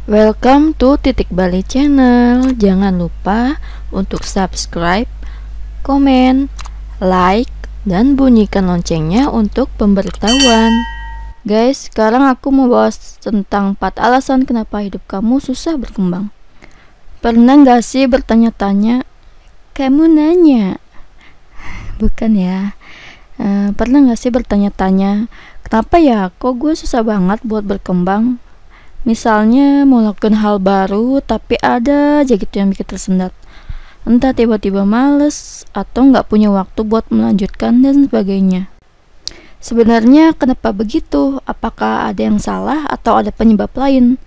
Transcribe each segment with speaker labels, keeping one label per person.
Speaker 1: Welcome to Titik Balik Channel. Jangan lupa untuk subscribe, komen, like, dan bunyikan loncengnya untuk pemberitahuan. Guys, sekarang aku mau bahas tentang 4 alasan kenapa hidup kamu susah berkembang. Pernah gak sih bertanya-tanya? Kamu nanya? Bukan ya. Pernah gak sih bertanya-tanya, kenapa ya kok gue susah banget buat berkembang? Misalnya mau lakukan hal baru tapi ada aja gitu yang bikin tersendat. Entah tiba-tiba males atau nggak punya waktu buat melanjutkan dan sebagainya. Sebenarnya kenapa begitu? Apakah ada yang salah atau ada penyebab lain?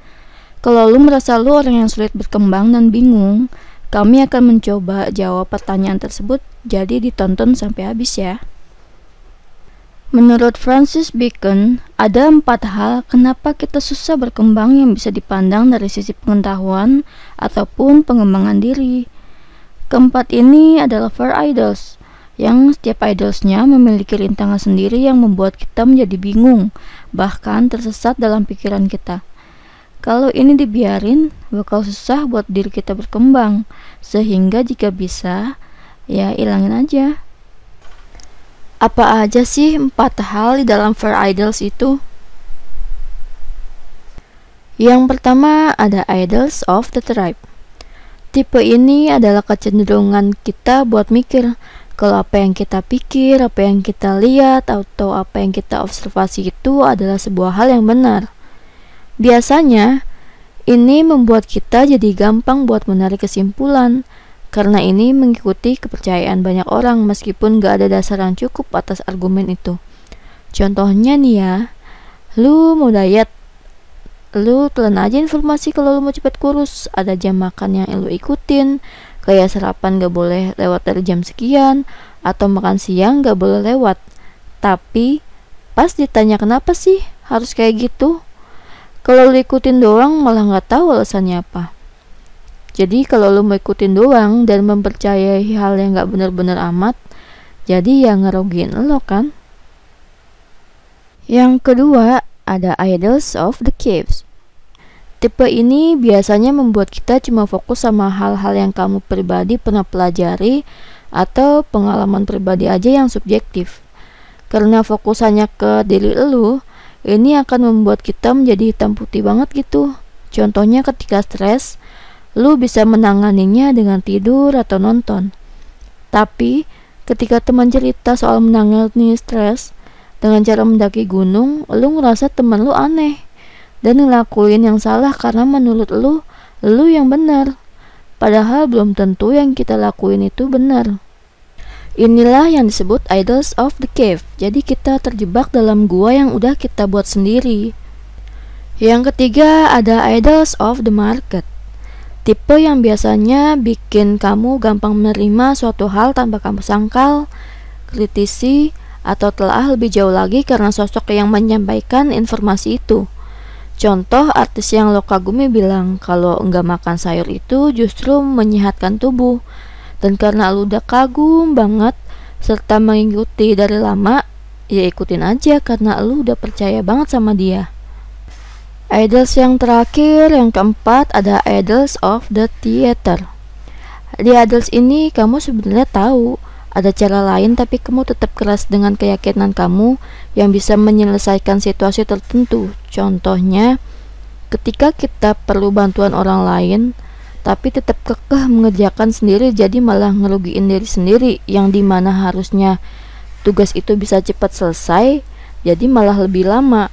Speaker 1: Kalau lu merasa lu orang yang sulit berkembang dan bingung, kami akan mencoba jawab pertanyaan tersebut, jadi ditonton sampai habis ya. Menurut Francis Bacon, ada 4 hal kenapa kita susah berkembang yang bisa dipandang dari sisi pengetahuan ataupun pengembangan diri. Keempat ini adalah 4 idols, yang setiap idolsnya memiliki rintangan sendiri yang membuat kita menjadi bingung, bahkan tersesat dalam pikiran kita. Kalau ini dibiarin, bakal susah buat diri kita berkembang, sehingga jika bisa, ya ilangin aja. Apa aja sih 4 hal di dalam 4 idols itu? Yang pertama ada idols of the tribe. Tipe ini adalah kecenderungan kita buat mikir kalau apa yang kita pikir, apa yang kita lihat, atau apa yang kita observasi itu adalah sebuah hal yang benar. Biasanya, ini membuat kita jadi gampang buat menarik kesimpulan, karena ini mengikuti kepercayaan banyak orang meskipun gak ada dasar yang cukup atas argumen itu. Contohnya nih ya, lu mau diet, lu telan aja informasi kalau lu mau cepet kurus. Ada jam makan yang lu ikutin, kayak sarapan gak boleh lewat dari jam sekian, atau makan siang gak boleh lewat. Tapi pas ditanya kenapa sih harus kayak gitu, kalau lu ikutin doang malah gak tahu alasannya apa. Jadi kalau lu mau ikutin doang dan mempercayai hal yang gak bener-bener amat, jadi ya ngerugiin lo kan. Yang kedua ada idols of the caves. Tipe ini biasanya membuat kita cuma fokus sama hal-hal yang kamu pribadi pernah pelajari atau pengalaman pribadi aja yang subjektif. Karena fokusannya ke diri lu, ini akan membuat kita menjadi hitam putih banget gitu. Contohnya ketika stres, lu bisa menanganinya dengan tidur atau nonton. Tapi ketika teman cerita soal menangani stres dengan cara mendaki gunung, lu ngerasa teman lu aneh dan ngelakuin yang salah karena menurut lu yang benar. Padahal belum tentu yang kita lakuin itu benar. Inilah yang disebut idols of the cave. Jadi kita terjebak dalam gua yang udah kita buat sendiri. Yang ketiga ada idols of the market. Tipe yang biasanya bikin kamu gampang menerima suatu hal tanpa kamu sangkal, kritisi, atau telah lebih jauh lagi karena sosok yang menyampaikan informasi itu. Contoh artis yang lo kagumi bilang kalau enggak makan sayur itu justru menyehatkan tubuh. Dan karena lo udah kagum banget serta mengikuti dari lama, ya ikutin aja karena lo udah percaya banget sama dia. Idols yang terakhir, yang keempat, ada idols of the theater. Di idols ini kamu sebenarnya tahu ada cara lain, tapi kamu tetap keras dengan keyakinan kamu yang bisa menyelesaikan situasi tertentu. Contohnya, ketika kita perlu bantuan orang lain, tapi tetap kekeh mengerjakan sendiri, jadi malah ngerugiin diri sendiri, yang dimana harusnya tugas itu bisa cepat selesai, jadi malah lebih lama.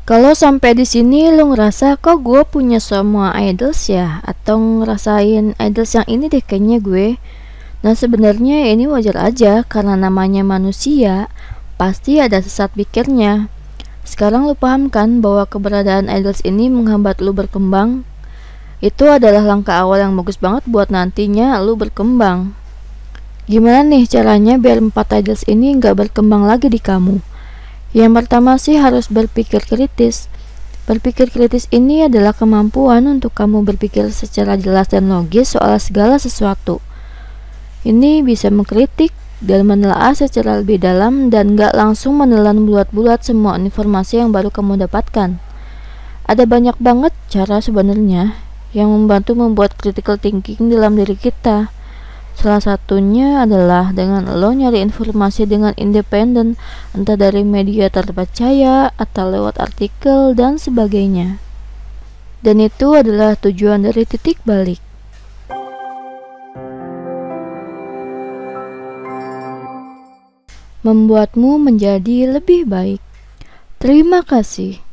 Speaker 1: Kalau sampai di sini lo ngerasa kok gue punya semua idols ya, atau ngerasain idols yang ini deh kayaknya gue. Nah sebenarnya ini wajar aja karena namanya manusia, pasti ada sesat pikirnya. Sekarang lo paham kan bahwa keberadaan idols ini menghambat lo berkembang? Itu adalah langkah awal yang bagus banget buat nantinya lo berkembang. Gimana nih caranya biar 4 idols ini gak berkembang lagi di kamu? Yang pertama sih harus berpikir kritis. Berpikir kritis ini adalah kemampuan untuk kamu berpikir secara jelas dan logis soal segala sesuatu. Ini bisa mengkritik dan menelaah secara lebih dalam dan gak langsung menelan bulat-bulat semua informasi yang baru kamu dapatkan. Ada banyak banget cara sebenarnya yang membantu membuat critical thinking dalam diri kita. Salah satunya adalah dengan lo nyari informasi dengan independen, entah dari media terpercaya atau lewat artikel dan sebagainya. Dan itu adalah tujuan dari titik balik. Membuatmu menjadi lebih baik. Terima kasih.